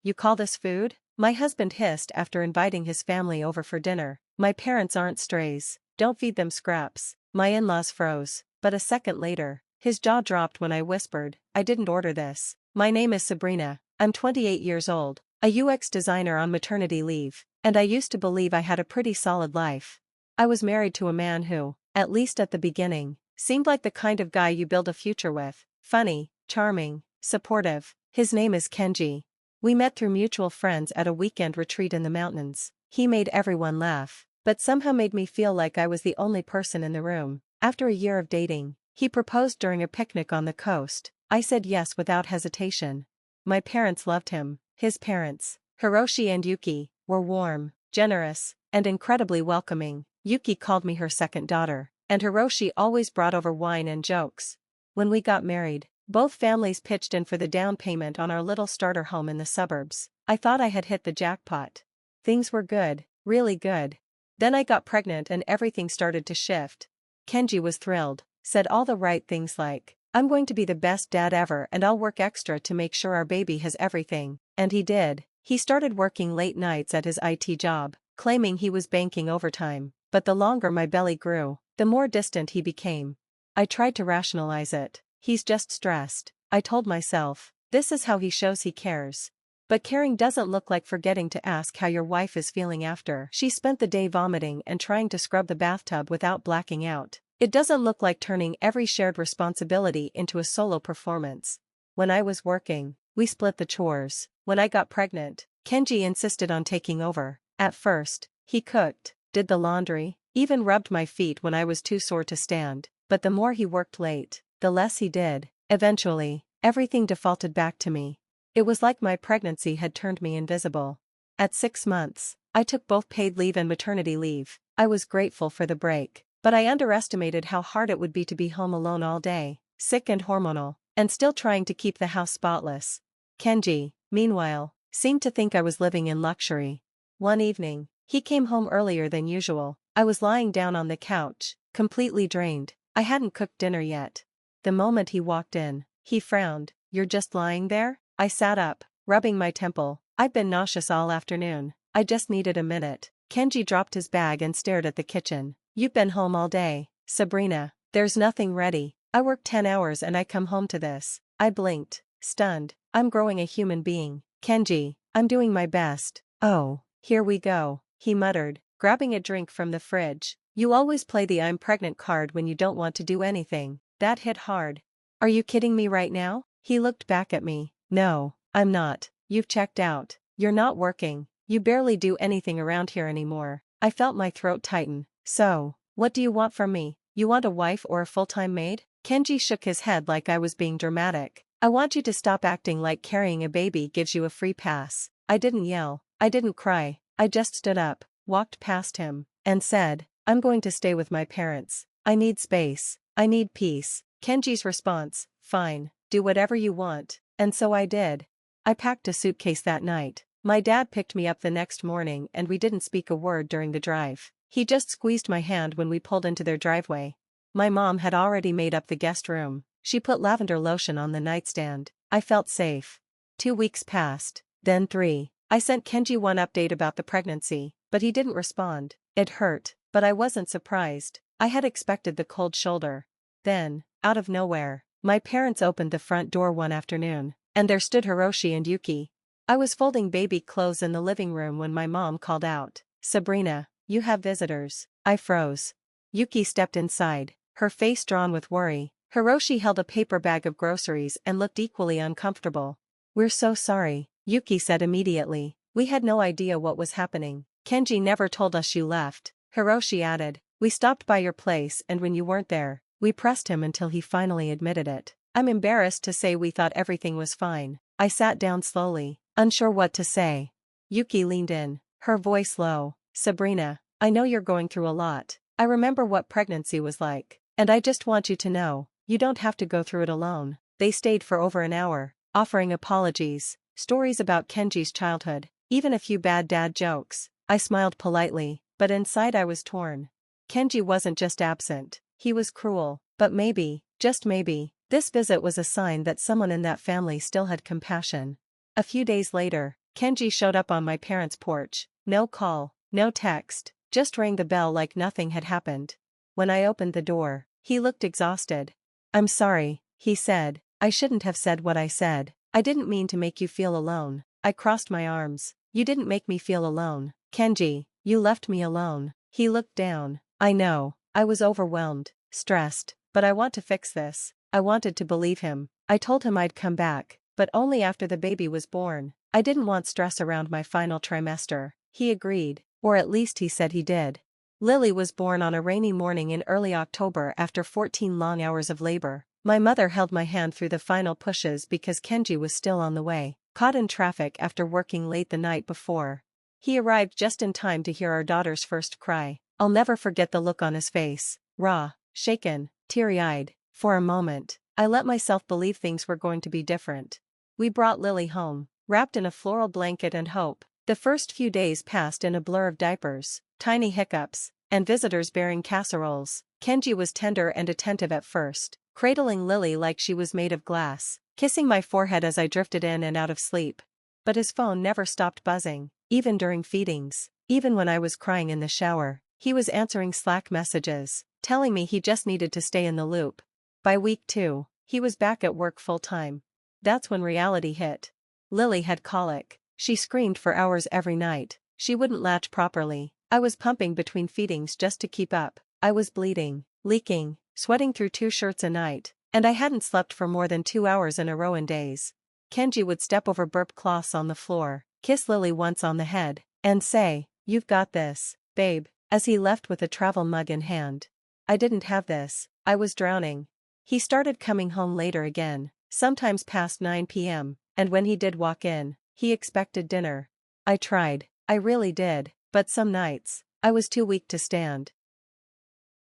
You call this food? My husband hissed after inviting his family over for dinner. My parents aren't strays. Don't feed them scraps. My in-laws froze, but a second later, his jaw dropped when I whispered, I didn't order this. My name is Sabrina. I'm 28 years old, a UX designer on maternity leave, and I used to believe I had a pretty solid life. I was married to a man who, at least at the beginning, seemed like the kind of guy you build a future with. Funny, charming, supportive. His name is Kenji. We met through mutual friends at a weekend retreat in the mountains. He made everyone laugh, but somehow made me feel like I was the only person in the room. After a year of dating, he proposed during a picnic on the coast. I said yes without hesitation. My parents loved him. His parents, Hiroshi and Yuki, were warm, generous, and incredibly welcoming. Yuki called me her second daughter, and Hiroshi always brought over wine and jokes. When we got married, both families pitched in for the down payment on our little starter home in the suburbs. I thought I had hit the jackpot. Things were good, really good. Then I got pregnant and everything started to shift. Kenji was thrilled, said all the right things like, I'm going to be the best dad ever and I'll work extra to make sure our baby has everything. And he did. He started working late nights at his IT job, claiming he was banking overtime. But the longer my belly grew, the more distant he became. I tried to rationalize it. He's just stressed. I told myself, this is how he shows he cares. But caring doesn't look like forgetting to ask how your wife is feeling after she spent the day vomiting and trying to scrub the bathtub without blacking out. It doesn't look like turning every shared responsibility into a solo performance. When I was working, we split the chores. When I got pregnant, Kenji insisted on taking over. At first, he cooked, did the laundry, even rubbed my feet when I was too sore to stand. But the more he worked late, the less he did. Eventually, everything defaulted back to me. It was like my pregnancy had turned me invisible. At 6 months, I took both paid leave and maternity leave. I was grateful for the break, but I underestimated how hard it would be to be home alone all day, sick and hormonal, and still trying to keep the house spotless. Kenji, meanwhile, seemed to think I was living in luxury. One evening, he came home earlier than usual. I was lying down on the couch, completely drained. I hadn't cooked dinner yet. The moment he walked in, he frowned. You're just lying there? I sat up, rubbing my temple. I've been nauseous all afternoon. I just needed a minute. Kenji dropped his bag and stared at the kitchen. You've been home all day, Sabrina. There's nothing ready. I worked 10 hours and I come home to this. I blinked, stunned. I'm growing a human being. Kenji, I'm doing my best. Oh, here we go, he muttered, grabbing a drink from the fridge. You always play the I'm pregnant card when you don't want to do anything. That hit hard. Are you kidding me right now? He looked back at me. No, I'm not. You've checked out. You're not working. You barely do anything around here anymore. I felt my throat tighten. So, what do you want from me? You want a wife or a full-time maid? Kenji shook his head like I was being dramatic. I want you to stop acting like carrying a baby gives you a free pass. I didn't yell. I didn't cry. I just stood up, walked past him, and said, I'm going to stay with my parents. I need space. I need peace. Kenji's response, fine, do whatever you want, and so I did. I packed a suitcase that night. My dad picked me up the next morning and we didn't speak a word during the drive. He just squeezed my hand when we pulled into their driveway. My mom had already made up the guest room. She put lavender lotion on the nightstand. I felt safe. 2 weeks passed, then 3. I sent Kenji one update about the pregnancy, but he didn't respond. It hurt, but I wasn't surprised. I had expected the cold shoulder. Then, out of nowhere, my parents opened the front door one afternoon, and there stood Hiroshi and Yuki. I was folding baby clothes in the living room when my mom called out, Sabrina, you have visitors. I froze. Yuki stepped inside, her face drawn with worry. Hiroshi held a paper bag of groceries and looked equally uncomfortable. We're so sorry, Yuki said immediately. We had no idea what was happening. Kenji never told us you left. Hiroshi added, we stopped by your place and when you weren't there, we pressed him until he finally admitted it. I'm embarrassed to say we thought everything was fine. I sat down slowly, unsure what to say. Yuki leaned in, her voice low. Sabrina, I know you're going through a lot. I remember what pregnancy was like, and I just want you to know, you don't have to go through it alone. They stayed for over an hour, offering apologies, stories about Kenji's childhood, even a few bad dad jokes. I smiled politely, but inside I was torn. Kenji wasn't just absent, he was cruel, but maybe, just maybe, this visit was a sign that someone in that family still had compassion. A few days later, Kenji showed up on my parents' porch. No call, no text, just rang the bell like nothing had happened. When I opened the door, he looked exhausted. "I'm sorry," he said. "I shouldn't have said what I said. I didn't mean to make you feel alone." I crossed my arms. "You didn't make me feel alone, Kenji, you left me alone." He looked down. "I know, I was overwhelmed, stressed, but I want to fix this." I wanted to believe him. I told him I'd come back, but only after the baby was born. I didn't want stress around my final trimester. He agreed, or at least he said he did. Lily was born on a rainy morning in early October after 14 long hours of labor. My mother held my hand through the final pushes because Kenji was still on the way, caught in traffic after working late the night before. He arrived just in time to hear our daughter's first cry. I'll never forget the look on his face, raw, shaken, teary-eyed. For a moment, I let myself believe things were going to be different. We brought Lily home, wrapped in a floral blanket and hope. The first few days passed in a blur of diapers, tiny hiccups, and visitors bearing casseroles. Kenji was tender and attentive at first, cradling Lily like she was made of glass, kissing my forehead as I drifted in and out of sleep. But his phone never stopped buzzing, even during feedings, even when I was crying in the shower. He was answering Slack messages, telling me he just needed to stay in the loop. By week 2, he was back at work full-time. That's when reality hit. Lily had colic. She screamed for hours every night. She wouldn't latch properly. I was pumping between feedings just to keep up. I was bleeding, leaking, sweating through 2 shirts a night, and I hadn't slept for more than 2 hours in a row in days. Kenji would step over burp cloths on the floor, kiss Lily once on the head, and say, "You've got this, babe," as he left with a travel mug in hand. I didn't have this. I was drowning. He started coming home later again, sometimes past 9 p.m., and when he did walk in, he expected dinner. I tried, I really did, but some nights, I was too weak to stand.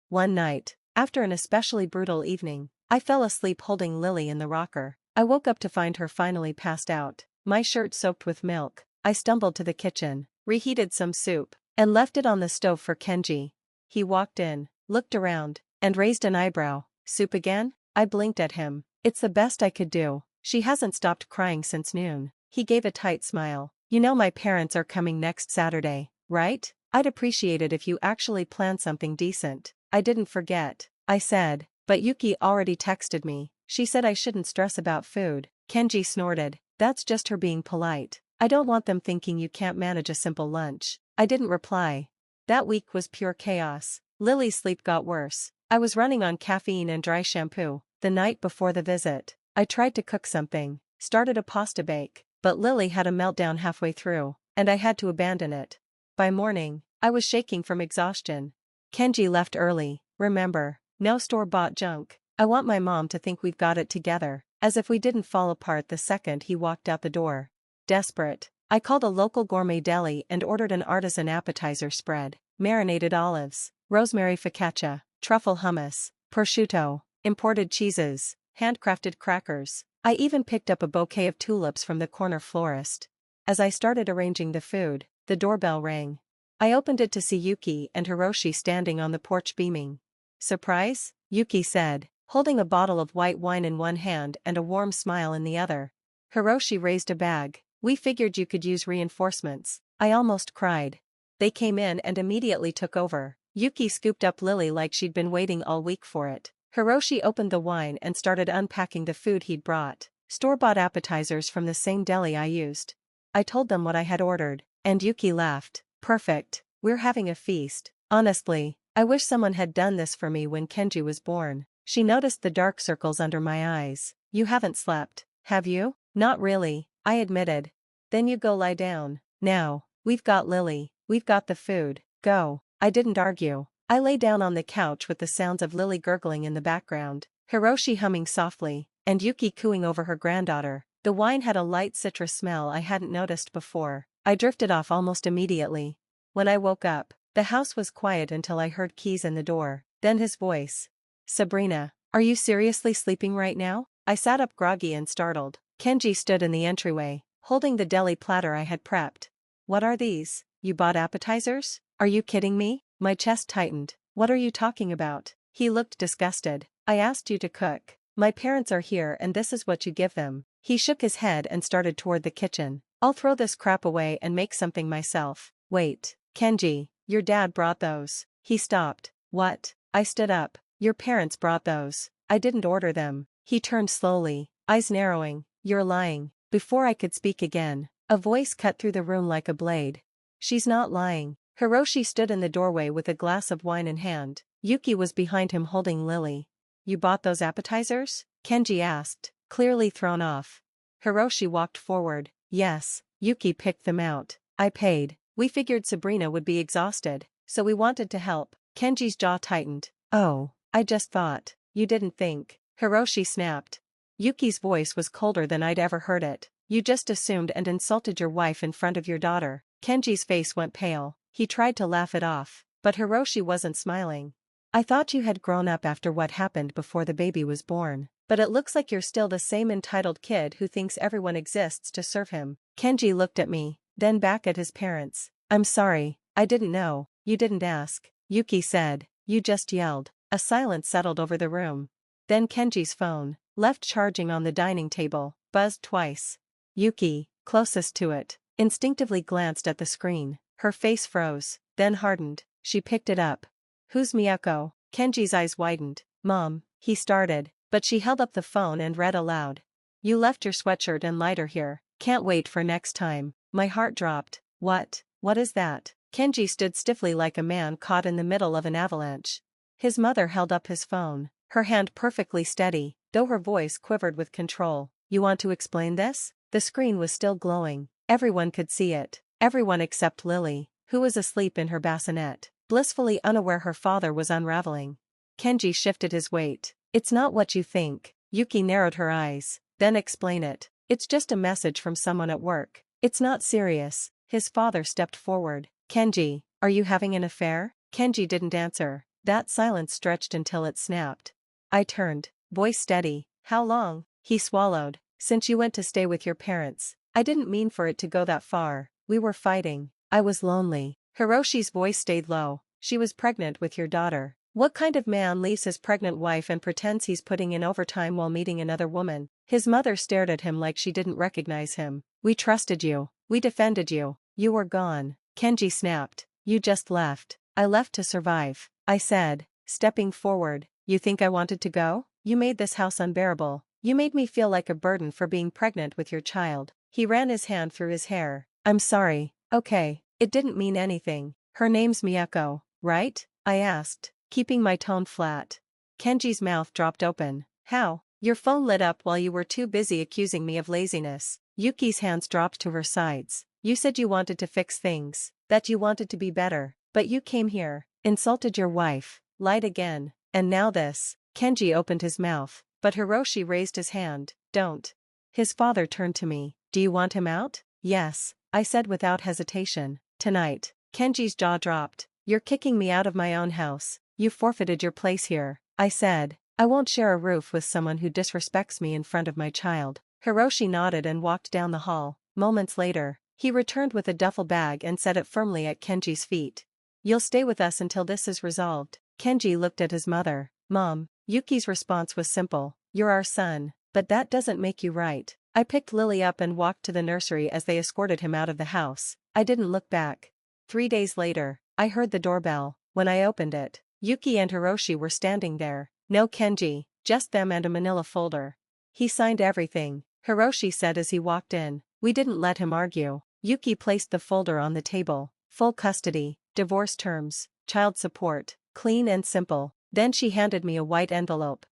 One night, after an especially brutal evening, I fell asleep holding Lily in the rocker. I woke up to find her finally passed out, my shirt soaked with milk. I stumbled to the kitchen, reheated some soup, and left it on the stove for Kenji. He walked in, looked around, and raised an eyebrow. "Soup again?" I blinked at him. "It's the best I could do. She hasn't stopped crying since noon." He gave a tight smile. "You know my parents are coming next Saturday, right? I'd appreciate it if you actually plan something decent." "I didn't forget," I said, "but Yuki already texted me. She said I shouldn't stress about food." Kenji snorted. "That's just her being polite. I don't want them thinking you can't manage a simple lunch." I didn't reply. That week was pure chaos. Lily's sleep got worse. I was running on caffeine and dry shampoo. The night before the visit, I tried to cook something, started a pasta bake, but Lily had a meltdown halfway through, and I had to abandon it. By morning, I was shaking from exhaustion. Kenji left early. "Remember, no store-bought junk. I want my mom to think we've got it together," as if we didn't fall apart the second he walked out the door. Desperate, I called a local gourmet deli and ordered an artisan appetizer spread, marinated olives, rosemary focaccia, truffle hummus, prosciutto, imported cheeses, handcrafted crackers. I even picked up a bouquet of tulips from the corner florist. As I started arranging the food, the doorbell rang. I opened it to see Yuki and Hiroshi standing on the porch beaming. "Surprise?" Yuki said, holding a bottle of white wine in one hand and a warm smile in the other. Hiroshi raised a bag. "We figured you could use reinforcements." I almost cried. They came in and immediately took over. Yuki scooped up Lily like she'd been waiting all week for it. Hiroshi opened the wine and started unpacking the food he'd brought, store-bought appetizers from the same deli I used. I told them what I had ordered, and Yuki laughed. "Perfect, we're having a feast." Honestly, I wish someone had done this for me when Kenji was born. She noticed the dark circles under my eyes. "You haven't slept, have you?" "Not really," I admitted. "Then you go lie down. Now, we've got Lily, we've got the food, go." I didn't argue. I lay down on the couch with the sounds of Lily gurgling in the background, Hiroshi humming softly, and Yuki cooing over her granddaughter. The wine had a light citrus smell I hadn't noticed before. I drifted off almost immediately. When I woke up, the house was quiet until I heard keys in the door, then his voice. "Sabrina, are you seriously sleeping right now?" I sat up groggy and startled. Kenji stood in the entryway, holding the deli platter I had prepped. "What are these? You bought appetizers? Are you kidding me?" My chest tightened. "What are you talking about?" He looked disgusted. "I asked you to cook. My parents are here and this is what you give them." He shook his head and started toward the kitchen. I'll throw this crap away and make something myself. Wait, Kenji, your dad brought those. He stopped. What? I stood up. Your parents brought those. I didn't order them. He turned slowly, eyes narrowing. You're lying. Before I could speak again, a voice cut through the room like a blade. She's not lying. Hiroshi stood in the doorway with a glass of wine in hand. Yuki was behind him holding Lily. You bought those appetizers? Kenji asked, clearly thrown off. Hiroshi walked forward. Yes, Yuki picked them out. I paid. We figured Sabrina would be exhausted, so we wanted to help. Kenji's jaw tightened. Oh, I just thought. You didn't think. Hiroshi snapped. Yuki's voice was colder than I'd ever heard it. You just assumed and insulted your wife in front of your daughter. Kenji's face went pale. He tried to laugh it off, but Hiroshi wasn't smiling. I thought you had grown up after what happened before the baby was born, but it looks like you're still the same entitled kid who thinks everyone exists to serve him. Kenji looked at me, then back at his parents. I'm sorry, I didn't know. You didn't ask. Yuki said. You just yelled. A silence settled over the room. Then Kenji's phone, left charging on the dining table, buzzed twice. Yuki, closest to it, instinctively glanced at the screen. Her face froze, then hardened. She picked it up. Who's Miyako? Kenji's eyes widened. Mom, he started, but she held up the phone and read aloud. You left your sweatshirt and lighter here. Can't wait for next time. My heart dropped. What? What is that? Kenji stood stiffly like a man caught in the middle of an avalanche. His mother held up his phone, her hand perfectly steady, though her voice quivered with control. You want to explain this? The screen was still glowing. Everyone could see it. Everyone except Lily, who was asleep in her bassinet, blissfully unaware her father was unraveling. Kenji shifted his weight. It's not what you think. Yuki narrowed her eyes. Then explain it. It's just a message from someone at work. It's not serious. His father stepped forward. Kenji, are you having an affair? Kenji didn't answer. That silence stretched until it snapped. I turned, voice steady. How long? He swallowed. Since you went to stay with your parents. I didn't mean for it to go that far. We were fighting. I was lonely. Hiroshi's voice stayed low. She was pregnant with your daughter. What kind of man leaves his pregnant wife and pretends he's putting in overtime while meeting another woman? His mother stared at him like she didn't recognize him. We trusted you. We defended you. You were gone. Kenji snapped. You just left. I left to survive. I said, stepping forward. You think I wanted to go? You made this house unbearable. You made me feel like a burden for being pregnant with your child. He ran his hand through his hair. I'm sorry. Okay. It didn't mean anything. Her name's Miyako, right? I asked, keeping my tone flat. Kenji's mouth dropped open. How? Your phone lit up while you were too busy accusing me of laziness. Yuki's hands dropped to her sides. You said you wanted to fix things, that you wanted to be better, but you came here, insulted your wife, lied again, and now this. Kenji opened his mouth, but Hiroshi raised his hand. Don't. His father turned to me. Do you want him out? Yes, I said without hesitation. Tonight. Kenji's jaw dropped. You're kicking me out of my own house. You forfeited your place here. I said, I won't share a roof with someone who disrespects me in front of my child. Hiroshi nodded and walked down the hall. Moments later, he returned with a duffel bag and set it firmly at Kenji's feet. You'll stay with us until this is resolved. Kenji looked at his mother. Mom. Yuki's response was simple. You're our son, but that doesn't make you right. I picked Lily up and walked to the nursery as they escorted him out of the house. I didn't look back. 3 days later, I heard the doorbell. When I opened it, Yuki and Hiroshi were standing there. No Kenji, just them and a manila folder. He signed everything, Hiroshi said as he walked in. We didn't let him argue. Yuki placed the folder on the table. Full custody, divorce terms, child support, clean and simple. Then she handed me a white envelope.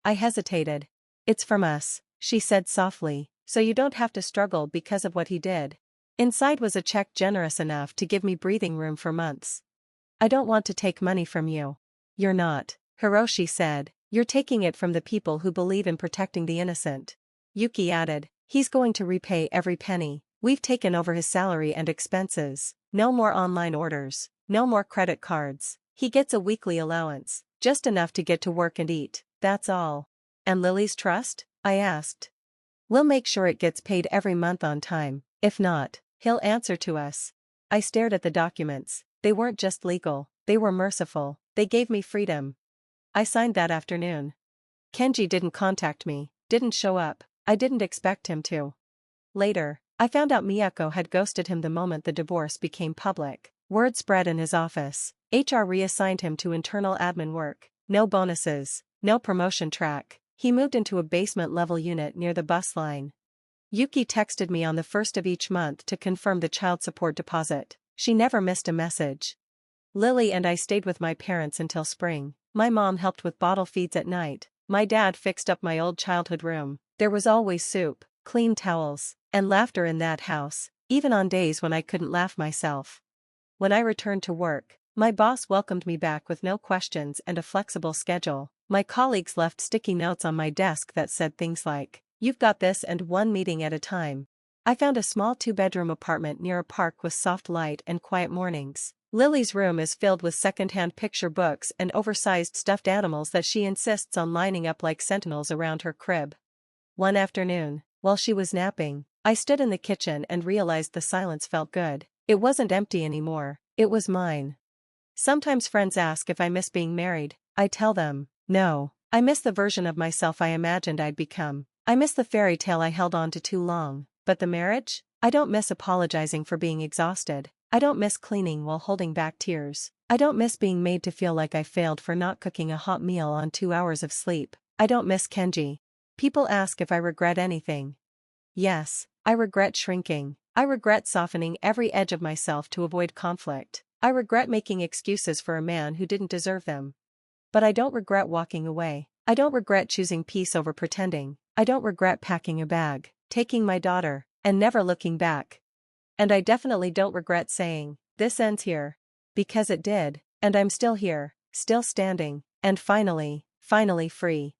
I hesitated. It's from us, she said softly, so you don't have to struggle because of what he did. Inside was a check generous enough to give me breathing room for months. I don't want to take money from you. You're not, Hiroshi said. You're taking it from the people who believe in protecting the innocent. Yuki added, he's going to repay every penny. We've taken over his salary and expenses. No more online orders. No more credit cards. He gets a weekly allowance, just enough to get to work and eat. That's all. And Lily's trust? I asked. We'll make sure it gets paid every month on time. If not, he'll answer to us. I stared at the documents. They weren't just legal, they were merciful. They gave me freedom. I signed that afternoon. Kenji didn't contact me, didn't show up. I didn't expect him to. Later, I found out Miyako had ghosted him the moment the divorce became public. Word spread in his office. HR reassigned him to internal admin work. No bonuses, no promotion track. He moved into a basement-level unit near the bus line. Yuki texted me on the first of each month to confirm the child support deposit. She never missed a message. Lily and I stayed with my parents until spring. My mom helped with bottle feeds at night. My dad fixed up my old childhood room. There was always soup, clean towels, and laughter in that house, even on days when I couldn't laugh myself. When I returned to work, my boss welcomed me back with no questions and a flexible schedule. My colleagues left sticky notes on my desk that said things like, "You've got this," and "one meeting at a time." I found a small 2-bedroom apartment near a park with soft light and quiet mornings. Lily's room is filled with secondhand picture books and oversized stuffed animals that she insists on lining up like sentinels around her crib. One afternoon, while she was napping, I stood in the kitchen and realized the silence felt good. It wasn't empty anymore, it was mine. Sometimes friends ask if I miss being married. I tell them, no. I miss the version of myself I imagined I'd become. I miss the fairy tale I held on to too long. But the marriage? I don't miss apologizing for being exhausted. I don't miss cleaning while holding back tears. I don't miss being made to feel like I failed for not cooking a hot meal on 2 hours of sleep. I don't miss Kenji. People ask if I regret anything. Yes, I regret shrinking. I regret softening every edge of myself to avoid conflict. I regret making excuses for a man who didn't deserve them. But I don't regret walking away. I don't regret choosing peace over pretending. I don't regret packing a bag, taking my daughter, and never looking back. And I definitely don't regret saying, "This ends here." Because it did, and I'm still here, still standing, and finally free.